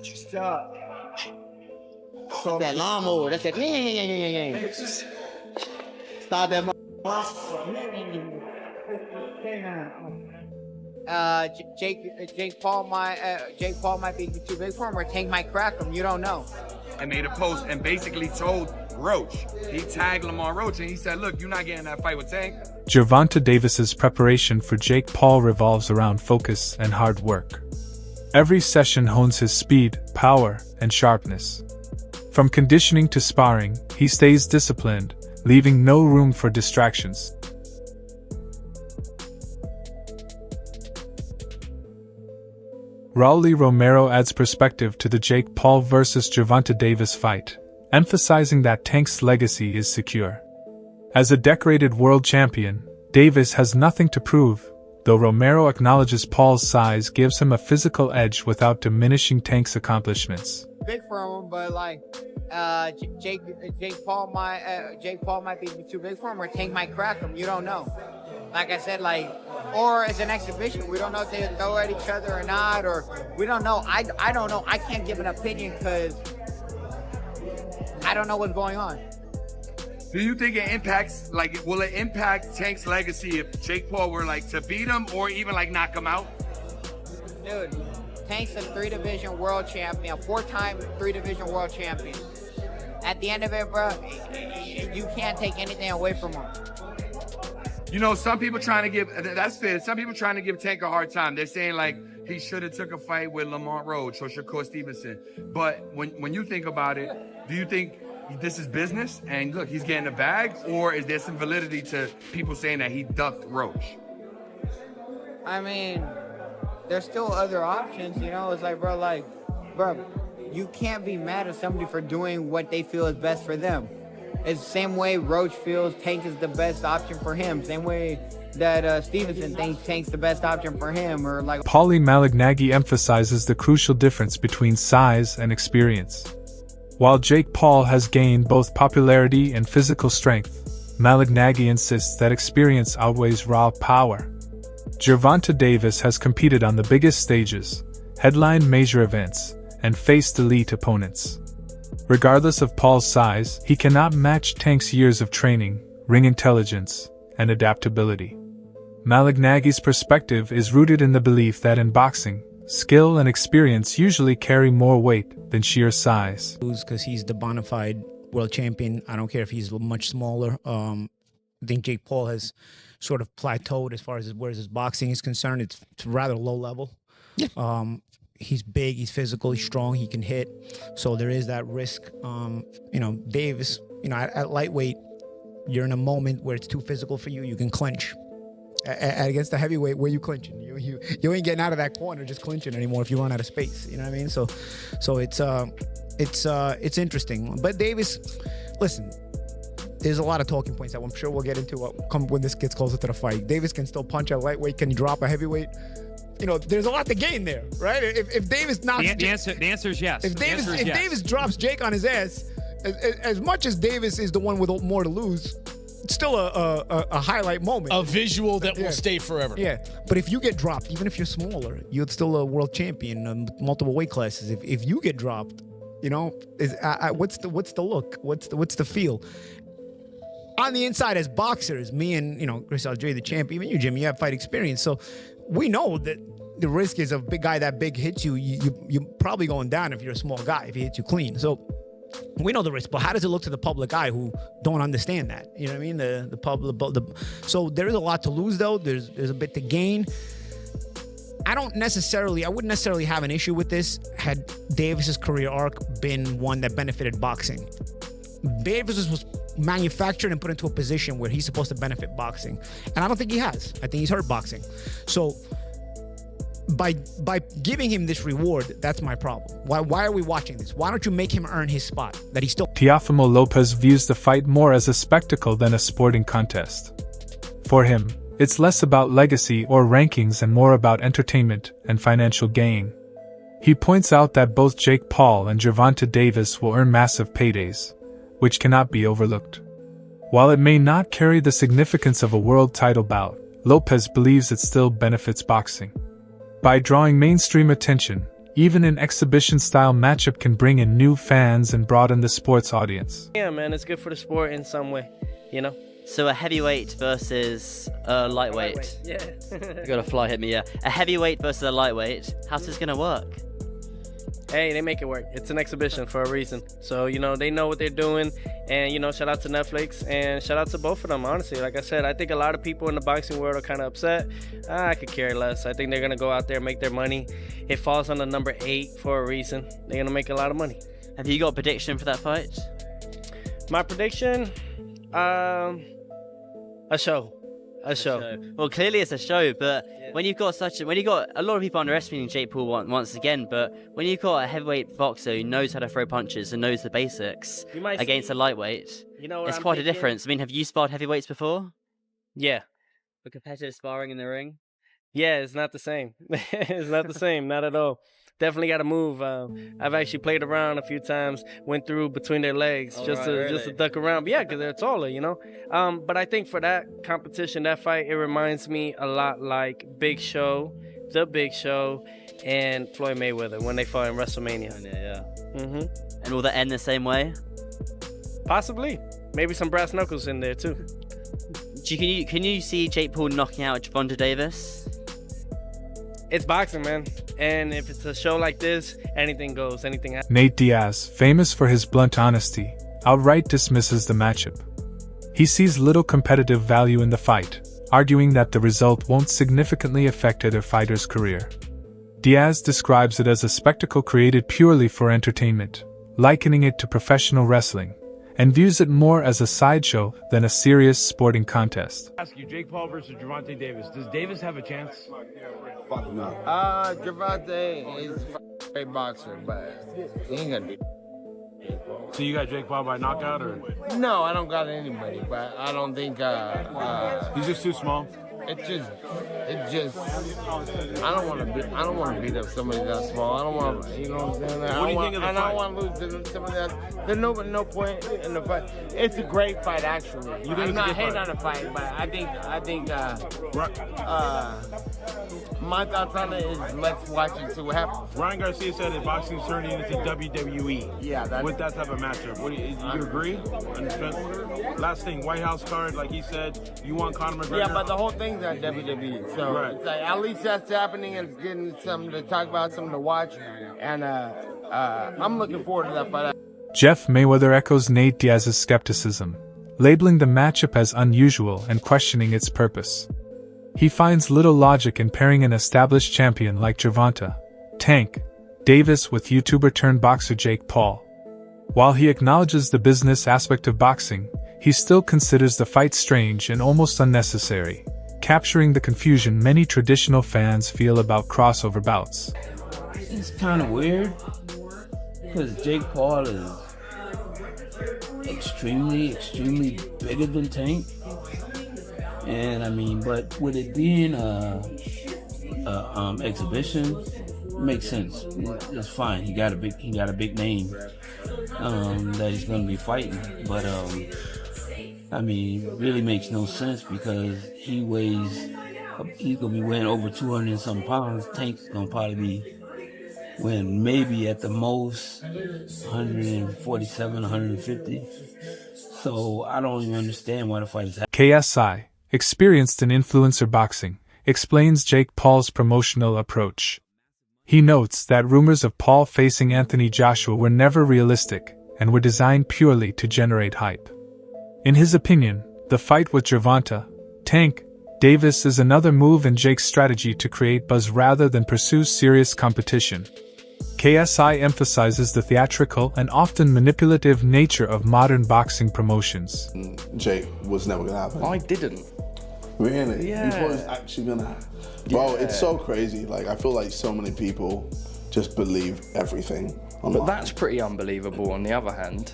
Stop. That lawnmower. That's it. Yeah. Stop that. Jake Paul might be too big for him, or Tank might crack him. You don't know. And made a post and basically told Roach. He tagged Lamar Roach and he said, "Look, you're not getting that fight with Tank." Gervonta Davis's preparation for Jake Paul revolves around focus and hard work. Every session hones his speed, power, and sharpness. From conditioning to sparring, he stays disciplined, leaving no room for distractions. Raul Romero adds perspective to the Jake Paul vs. Gervonta Davis fight, emphasizing that Tank's legacy is secure. As a decorated world champion, Davis has nothing to prove, though Romero acknowledges Paul's size gives him a physical edge without diminishing Tank's accomplishments. Big for him, but like Jake Paul might be too big for him, or Tank might crack him. You don't know. Like I said, or as an exhibition, we don't know if they throw at each other or not, or we don't know. I don't know. I can't give an opinion because I don't know what's going on. Do you think it impacts, will it impact Tank's legacy if Jake Paul were to beat him or even knock him out? Dude, Tank's a 3-division world champion, a 4-time 3-division world champion. At the end of it, bro, you can't take anything away from him. You know, some people trying to give, that's fair, some people trying to give Tank a hard time. They're saying he should have took a fight with Lamar Roach or Shakur Stevenson. But when you think about it, do you think this is business and look, he's getting a bag, or is there some validity to people saying that he ducked Roach? I mean, there's still other options, you know. It's bro, you can't be mad at somebody for doing what they feel is best for them. It's the same way Roach feels Tank is the best option for him. Same way that Stevenson thinks Tank's the best option for him, or Paulie Malignaggi emphasizes the crucial difference between size and experience. While Jake Paul has gained both popularity and physical strength, Malignaggi insists that experience outweighs raw power. Gervonta Davis has competed on the biggest stages, headlined major events, and faced elite opponents. Regardless of Paul's size, he cannot match Tank's years of training, ring intelligence, and adaptability. Malignaggi's perspective is rooted in the belief that in boxing, skill and experience usually carry more weight than sheer size. Because he's the bona fide world champion. I don't care if he's much smaller. I think Jake Paul has sort of plateaued as far as where his boxing is concerned. It's rather low level. Yeah. He's big, he's physical, he's strong, he can hit. So there is that risk. Davis, at lightweight, you're in a moment where it's too physical for you, you can clinch. Against the heavyweight, where you clinching? You ain't getting out of that corner just clinching anymore if you run out of space. You know what I mean? So it's interesting. But Davis, listen, there's a lot of talking points that I'm sure we'll get into when this gets closer to the fight. Davis can still punch at lightweight. Can he drop a heavyweight? There's a lot to gain there, right? If Davis knocks the answer is yes. If Davis drops Jake on his ass, as much as Davis is the one with more to lose, it's still a highlight moment. A visual that will stay forever. Yeah, but if you get dropped, even if you're smaller, you're still a world champion in multiple weight classes. If you get dropped, what's the look? What's the feel? On the inside, as boxers, me and Chris Algieri, the champ, even you, Jim, you have fight experience, so we know that the risk is a big guy that big hits you. You're probably going down if you're a small guy, if he hits you clean. So we know the risk, but how does it look to the public eye who don't understand that? You know what I mean? The public. So there is a lot to lose, though. There's a bit to gain. I wouldn't necessarily have an issue with this had Davis's career arc been one that benefited boxing. Davis was manufactured and put into a position where he's supposed to benefit boxing, and I don't think he has. I think he's hurt boxing. So by giving him this reward, that's my problem. Why are we watching this? Why don't you make him earn his spot that he's still... Teofimo Lopez views the fight more as a spectacle than a sporting contest. For him, it's less about legacy or rankings and more about entertainment and financial gain. He points out that both Jake Paul and Gervonta Davis will earn massive paydays, which cannot be overlooked. While it may not carry the significance of a world title bout, Lopez believes it still benefits boxing. By drawing mainstream attention, Even an exhibition-style matchup can bring in new fans and broaden the sport's audience. Yeah, man, it's good for the sport in some way, you know? So a heavyweight versus a lightweight. Yeah. You got a fly hit me, yeah. A heavyweight versus a lightweight. How's this gonna work? Hey, they make it work. It's an exhibition for a reason. So, you know, they know what they're doing. And, you know, shout out to Netflix and shout out to both of them, honestly. Like I said, I think a lot of people in the boxing world are kind of upset. I could care less. I think they're going to go out there and make their money. It falls on the number 8 for a reason. They're going to make a lot of money. Have you got a prediction for that fight? My prediction, a show. A show. Well, clearly it's a show, but when you've got a lot of people underestimating Jake Paul once again, but when you've got a heavyweight boxer who knows how to throw punches and knows the basics against a lightweight, it's quite a difference. I mean, have you sparred heavyweights before? Yeah. For competitive sparring in the ring? Yeah, it's not the same. It's not the same, not at all. Definitely got to move. I've actually played around a few times, went through between their legs just to duck around. But yeah, because they're taller, you know. But I think for that competition, that fight, it reminds me a lot like The Big Show, and Floyd Mayweather when they fought in WrestleMania. Yeah. Mm-hmm. And will that end the same way? Possibly. Maybe some brass knuckles in there too. Can you see Jake Paul knocking out Gervonta Davis? It's boxing, man. And if it's a show like this, anything goes, anything happens. Nate Diaz, famous for his blunt honesty, outright dismisses the matchup. He sees little competitive value in the fight, arguing that the result won't significantly affect either fighter's career. Diaz describes it as a spectacle created purely for entertainment, likening it to professional wrestling, and views it more as a sideshow than a serious sporting contest. Ask you, Jake Paul versus Gervonta Davis. Does Davis have a chance? Gervonta is a great boxer, but he ain't gonna be. So you got Jake Paul by knockout, or? No, I don't got anybody, but I don't think He's just too small. It's just. I don't want to beat up somebody that small. I don't want to, you know what I'm saying? What do you think of the fight? I don't want to lose to somebody that. There's no point in the fight. It's a great fight, actually. I'm not hating on the fight, but I think. My thoughts on it is let's watch and see what happens. Ryan Garcia said that boxing's turning into WWE. Yeah, with that type of matchup. Do you agree? Last thing, White House card, like he said, you want Conor McGregor? Yeah, but the whole thing's on WWE, so it's like, at least that's happening and it's getting something to talk about, something to watch, and I'm looking forward to that fight. Jeff Mayweather echoes Nate Diaz's skepticism, labeling the matchup as unusual and questioning its purpose. He finds little logic in pairing an established champion like Gervonta, Tank, Davis with YouTuber-turned-boxer Jake Paul. While he acknowledges the business aspect of boxing, he still considers the fight strange and almost unnecessary, capturing the confusion many traditional fans feel about crossover bouts. It's kind of weird, because Jake Paul is extremely bigger than Tank. And I mean, but with it being exhibition, it makes sense. It's fine. He got a big name that he's going to be fighting. But I mean, it really makes no sense because he's going to be weighing over 200 and some pounds. Tank's going to probably be weighing maybe at the most 147, 150. So I don't even understand why the fight is happening. KSI, experienced in influencer boxing, explains Jake Paul's promotional approach. He notes that rumors of Paul facing Anthony Joshua were never realistic and were designed purely to generate hype. In his opinion, the fight with Gervonta, Tank, Davis is another move in Jake's strategy to create buzz rather than pursue serious competition. KSI emphasizes the theatrical and often manipulative nature of modern boxing promotions. Jake was never gonna happen. I didn't. Really? Yeah. You thought it was actually gonna happen? Bro, it's so crazy. Like, I feel like so many people just believe everything online. But that's pretty unbelievable on the other hand.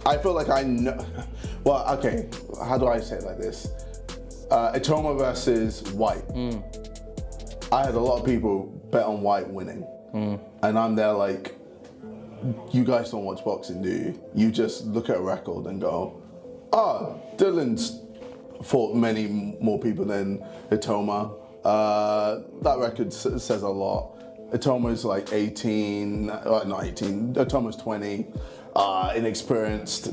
I feel like I know. Well, okay, how do I say it like this? Etoma versus White. I had a lot of people bet on White winning. And I'm there like, you guys don't watch boxing, do you? You just look at a record and go, Dylan's fought many more people than Etoma. That record says a lot. Atoma's like 18, not 18, Atoma's 20, inexperienced,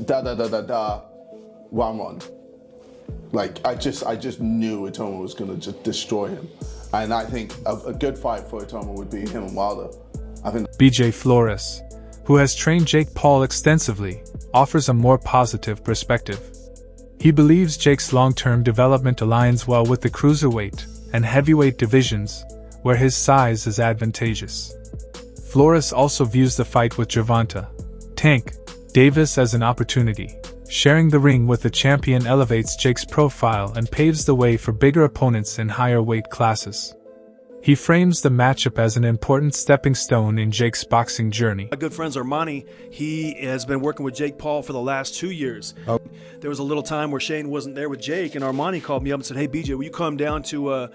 one run. Like, I just knew Atoma was gonna just destroy him. And I think a good fight for Atoma would be him and Wilder. I think BJ Flores, who has trained Jake Paul extensively, offers a more positive perspective. He believes Jake's long-term development aligns well with the cruiserweight and heavyweight divisions, where his size is advantageous. Flores also views the fight with Gervonta, Tank Davis as an opportunity. Sharing the ring with the champion elevates Jake's profile and paves the way for bigger opponents in higher weight classes. He frames the matchup as an important stepping stone in Jake's boxing journey. My good friend Armani, he has been working with Jake Paul for the last 2 years. There was a little time where Shane wasn't there with Jake, and Armani called me up and said, "Hey BJ, will you come down to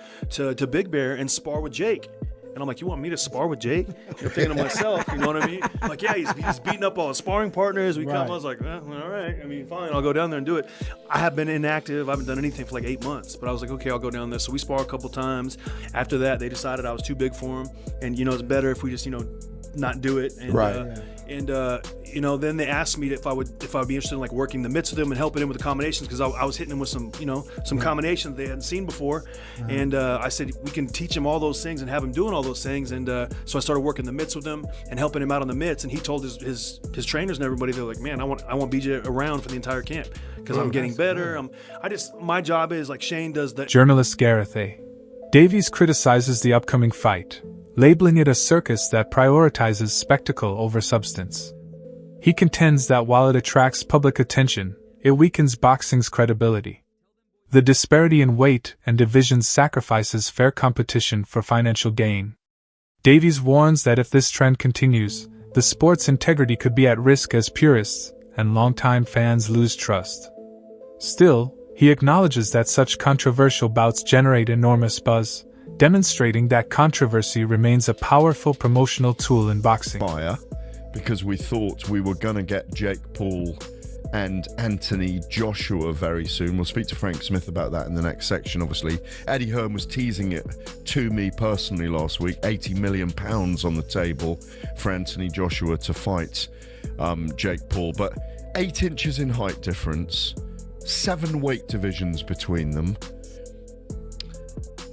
Big Bear and spar with Jake?" And I'm like, "You want me to spar with Jake?" I'm thinking to myself, you know what I mean? I'm like, yeah, he's beating up all his sparring partners. We come, I was like, all right. I mean, fine, I'll go down there and do it. I have been inactive. I haven't done anything for like 8 months. But I was like, okay, I'll go down there. So we spar a couple times. After that, they decided I was too big for him. And, it's better if we just, not do it. And, then they asked me if I would be interested in like working the mitts with him and helping him with the combinations, because I was hitting him with some combinations they hadn't seen before. And I said, we can teach him all those things and have him doing all those things. And so I started working the mitts with him and helping him out on the mitts. And he told his trainers and everybody, they're like, man, I want BJ around for the entire camp because I'm getting better. My job is like Shane does that. Journalist Gareth A. Davies criticizes the upcoming fight, labeling it a circus that prioritizes spectacle over substance. He contends that while it attracts public attention, it weakens boxing's credibility. The disparity in weight and divisions sacrifices fair competition for financial gain. Davies warns that if this trend continues, the sport's integrity could be at risk as purists and longtime fans lose trust. Still, he acknowledges that such controversial bouts generate enormous buzz, demonstrating that controversy remains a powerful promotional tool in boxing. Because we thought we were going to get Jake Paul and Anthony Joshua very soon. We'll speak to Frank Smith about that in the next section, obviously. Eddie Hearn was teasing it to me personally last week. £80 million on the table for Anthony Joshua to fight Jake Paul. But 8 inches in height difference, 7 weight divisions between them,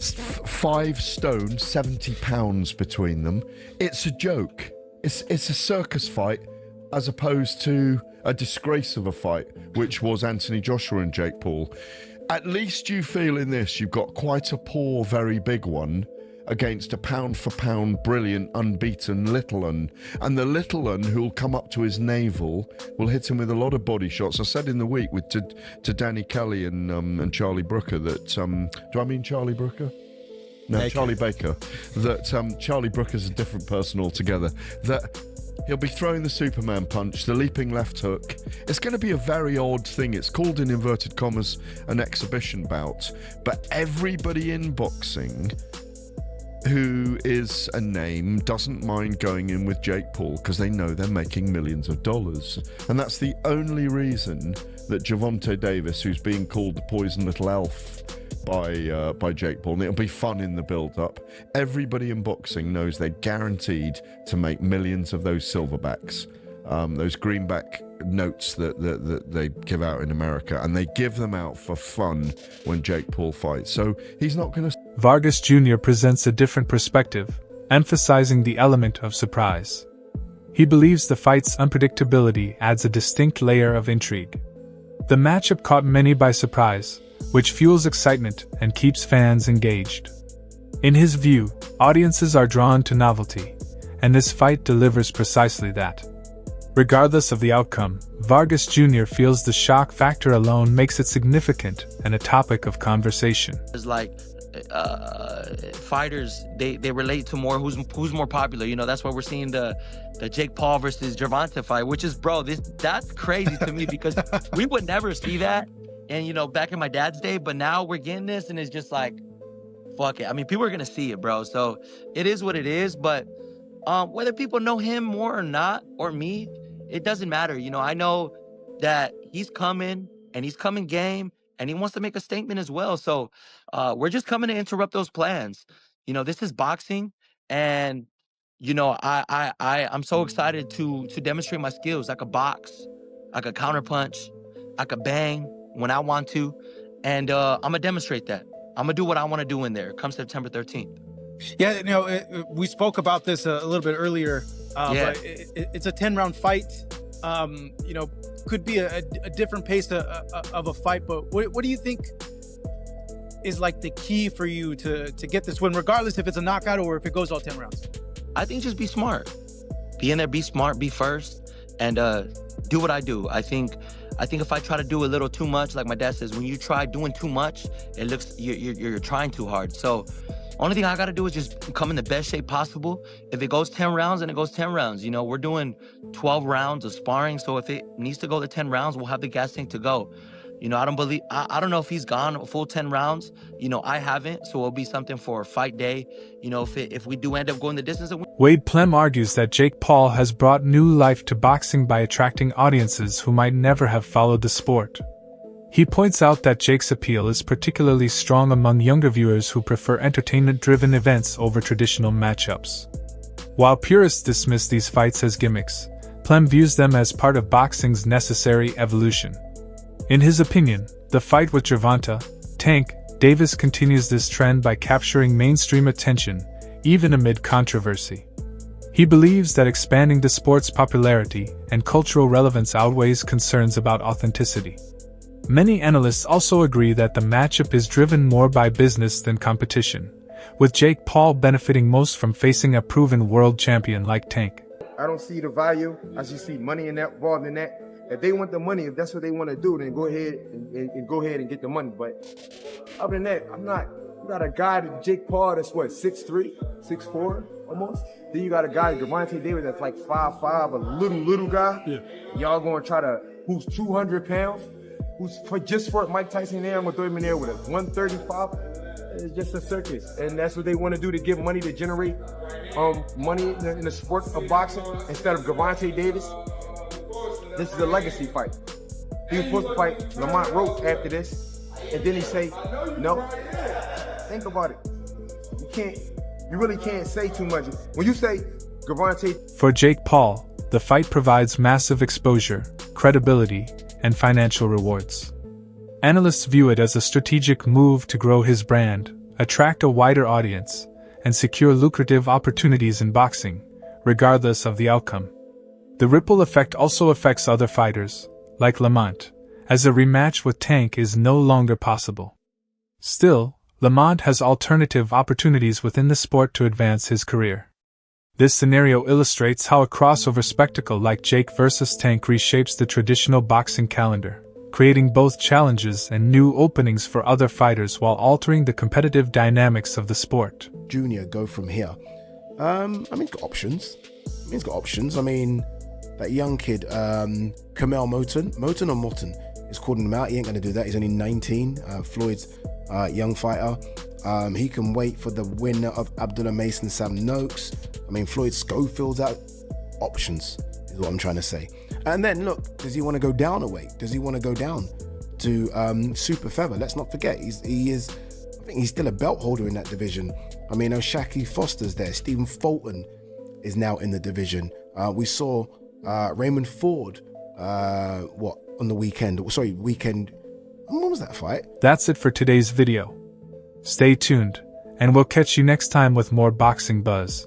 5 stone, 70 pounds between them. It's a joke. It's a circus fight as opposed to a disgrace of a fight, which was Anthony Joshua and Jake Paul. At least you feel in this you've got quite a poor, very big one against a pound-for-pound, brilliant, unbeaten little un. And the little un who'll come up to his navel will hit him with a lot of body shots. I said in the week to Danny Kelly and Charlie Brooker that... do I mean Charlie Brooker? No, Baker. Charlie Baker. That Charlie Brooker's a different person altogether. That he'll be throwing the Superman punch, the leaping left hook. It's going to be a very odd thing. It's called, in inverted commas, an exhibition bout. But everybody in boxing who is a name doesn't mind going in with Jake Paul because they know they're making millions of dollars. And that's the only reason that Gervonta Davis, who's being called the poison little elf by Jake Paul, and it'll be fun in the build-up. Everybody in boxing knows they're guaranteed to make millions of those silverbacks, those greenback notes that they give out in America, and they give them out for fun when Jake Paul fights. So he's not going to... Vargas Jr. presents a different perspective, emphasizing the element of surprise. He believes the fight's unpredictability adds a distinct layer of intrigue. The matchup caught many by surprise, which fuels excitement and keeps fans engaged. In his view, audiences are drawn to novelty, and this fight delivers precisely that. Regardless of the outcome, Vargas Jr. feels the shock factor alone makes it significant and a topic of conversation. It's like fighters, they relate to more who's more popular. That's why we're seeing the Jake Paul versus Gervonta fight, which is, that's crazy to me because we would never see that. And, back in my dad's day, but now we're getting this and it's just like, fuck it. I mean, people are going to see it, bro. So it is what it is. But whether people know him more or not, or me, it doesn't matter. I know that he's coming and he's coming game and he wants to make a statement as well. So we're just coming to interrupt those plans. This is boxing and you know, I'm so excited to demonstrate my skills. I could box, I could counterpunch, I could bang when I want to, and I'm gonna demonstrate that. I'm gonna do what I want to do in there. Come September 13th. Yeah, you know, we spoke about this a little bit earlier. But it's a 10-round fight. You know, could be a different pace of a fight. But what do you think is like the key for you to get this win, regardless if it's a knockout or if it goes all 10 rounds? I think just be smart. Be in there, be smart, be first, and do what I do. I think if I try to do a little too much, like my dad says, when you try doing too much, it looks you're trying too hard. So only thing I gotta do is just come in the best shape possible. If it goes 10 rounds, then it goes 10 rounds. You know, we're doing 12 rounds of sparring, so if it needs to go to 10 rounds, we'll have the gas tank to go. You know, I don't know if he's gone a full 10 rounds. You know, I haven't, so it'll be something for fight day. You know, if we do end up going the distance. Wade Plem argues that Jake Paul has brought new life to boxing by attracting audiences who might never have followed the sport. He points out that Jake's appeal is particularly strong among younger viewers who prefer entertainment-driven events over traditional matchups. While purists dismiss these fights as gimmicks, Plem views them as part of boxing's necessary evolution. In his opinion, the fight with Gervonta, Tank, Davis continues this trend by capturing mainstream attention, even amid controversy. He believes that expanding the sport's popularity and cultural relevance outweighs concerns about authenticity. Many analysts also agree that the matchup is driven more by business than competition, with Jake Paul benefiting most from facing a proven world champion like Tank. I don't see the value. I just see money in that, involved in that. If they want the money, if that's what they want to do, then go ahead and go ahead and get the money. But other than that, I'm not. You got a guy, Jake Paul, that's what, 6'3", 6'4", almost. Then you got a guy, Gervonta Davis, that's like 5'5", a little guy. Yeah. Y'all gonna try to, who's 200 pounds, who's just for Mike Tyson there, I'm gonna throw him in there with a 135. It's just a circus, and that's what they want to do, to give money, to generate money in the sport of boxing instead of Gervonta Davis. This is a legacy fight. He was supposed to fight Lamont Roach after this, and then he say, no. Think about it. You really can't say too much. When you say Gervonta. For Jake Paul, the fight provides massive exposure, credibility, and financial rewards. Analysts view it as a strategic move to grow his brand, attract a wider audience, and secure lucrative opportunities in boxing, regardless of the outcome. The ripple effect also affects other fighters, like Lamont, as a rematch with Tank is no longer possible. Still, Lamont has alternative opportunities within the sport to advance his career. This scenario illustrates how a crossover spectacle like Jake vs. Tank reshapes the traditional boxing calendar, creating both challenges and new openings for other fighters while altering the competitive dynamics of the sport. Junior go from here. I mean, he's got options. I mean, that young kid, Kamel Moton or Morton, is calling him out. He ain't going to do that. He's only 19. Floyd's young fighter. He can wait for the winner of Abdullah Mason, Sam Noakes. I mean, Floyd Schofield's out. Options is what I'm trying to say. And then look, does he want to go down a weight? Does he want to go down to super feather? Let's not forget, I think he's still a belt holder in that division. I mean, Shaki Foster's there. Stephen Fulton is now in the division. We saw Raymond Ford, on the weekend. When was that fight? That's it for today's video. Stay tuned, and we'll catch you next time with more boxing buzz.